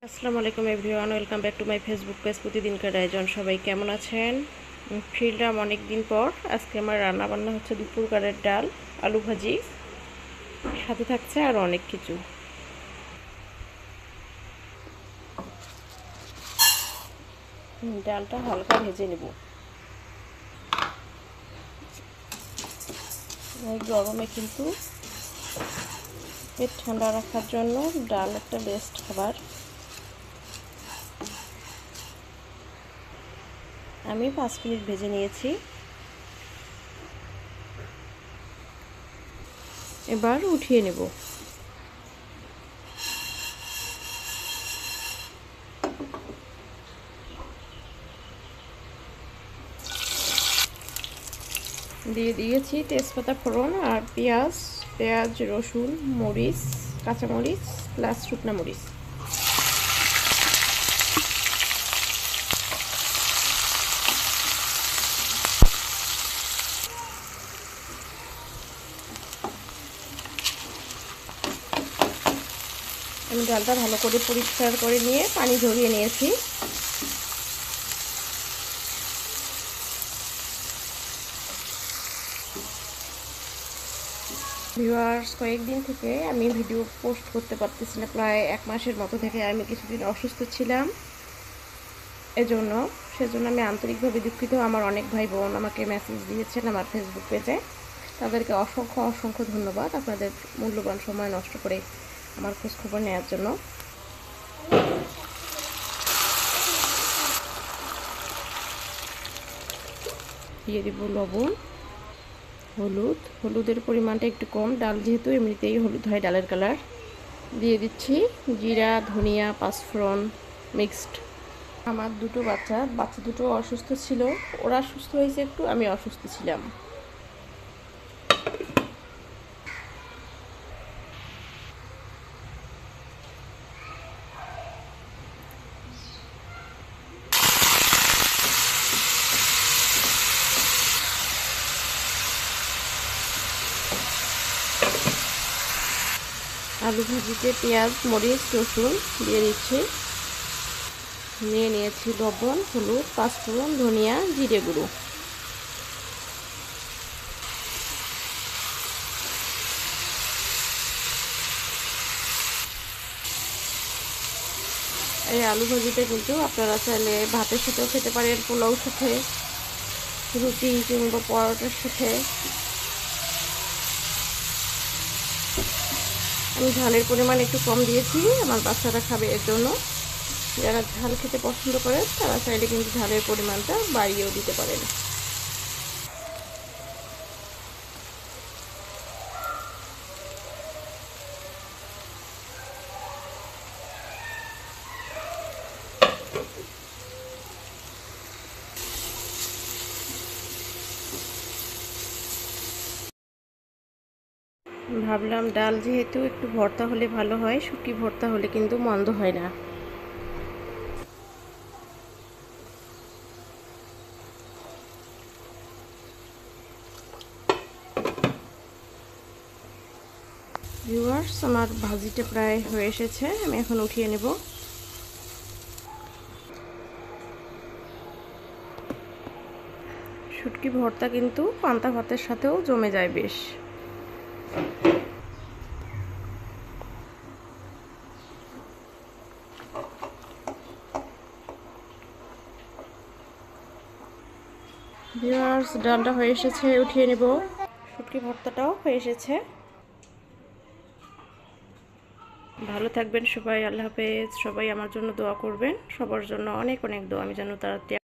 আসসালামু আলাইকুম everyone, welcome back to my Facebook page প্রতিদিনকার আয়োজন। সবাই কেমন আছেন? ফিরলাম অনেক দিন পর। আজকে আমার রান্না বান্না হচ্ছে দুপুরকারের ডাল, আলু ভাজি, সাথে থাকছে আর অনেক কিছু। ডালটা হালকা ভেজে নেব। এই গরমে কিন্তু পেট ঠান্ডা রাখার জন্য ডাল একটা বেস্ট খাবার। আমি 5 মিনিট ভেজে নিয়েছি। এবার উঠিয়ে নেব। দিয়ে দিয়েছি তেজপাতা ফোড়ন আর পেঁয়াজ, রসুন, মরিচ, কাঁচামরিচ প্লাস শুকনা মরিচ। আমি ডালটা ভালো করে পরিষ্কার করে নিয়ে পানি ঝরিয়ে নিয়েছি। ভিউয়ার্স, কয়েকদিন থেকে আমি ভিডিও পোস্ট করতে পারতেছি না। প্রায় 1 মাসের মতো থেকে আমি কিছুদিন অসুস্থ ছিলাম। সেজন্য আমি আন্তরিকভাবে দুঃখিত। আমার অনেক ভাই বোন আমাকে মেসেজ দিয়েছেন আমার ফেসবুক পেজে। তাদেরকে অসংখ্য ধন্যবাদ আপনাদের মূল্যবান সময় নষ্ট করে আমার খোঁজখবর নেওয়ার জন্য। দিয়ে দিব লবণ, হলুদের পরিমাণটা একটু কম, ডাল যেহেতু এমনিতেই হলুদ হয় ডালের কালার। দিয়ে দিচ্ছি জিরা, ধনিয়া, পাঁচফোড়ন মিক্সড। আমার বাচ্চা দুটো অসুস্থ ছিল। ওরা সুস্থ হয়েছে একটু, আমি অসুস্থ ছিলাম। আলু ভাজিতে পেঁয়াজ, মরিচ, রসুন দিয়ে দিচ্ছি। নিয়ে নিয়েছি লবণ, হলুদ, পাঁচফোড়ন, ধনিয়া, জিরে গুঁড়ো। এই আলু ভাজিটা কিন্তু আপনারা চাইলে ভাতের সাথেও খেতে পারেন, পোলাওর সাথে, রুটি কিংবা পরোটার সাথে। আমি ঝালের পরিমাণ একটু কম দিয়েছি, আমার বাচ্চারা খাবে এর জন্য। যারা ঝাল খেতে পছন্দ করেন তারা চাইলে কিন্তু ঝালের পরিমাণটা বাড়িয়েও দিতে পারেন। ভাবলাম ডাল যেহেতু একটু ভর্তা হলে ভালো হয়, শুটকি ভর্তা হলে কিন্তু মন্দ হয় না। ভিউয়ার্স, আমার ভাজিটা প্রায় হয়ে এসেছে, আমি এখন উঠিয়ে নেব। শুটকি ভর্তা কিন্তু পান্তা ভাতের সাথেও জমে যায় বেশ। ভিউয়ার্স, ডালটা হয়ে এসেছে, উঠিয়ে নেব। শুটকি ভর্তাটাও হয়ে এসেছে। ভালো থাকবেন সবাই, আল্লাহ হাফেজ। সবাই আমার জন্য দোয়া করবেন, সবার জন্য অনেক দোয়া, আমি যেন তাড়াতাড়ি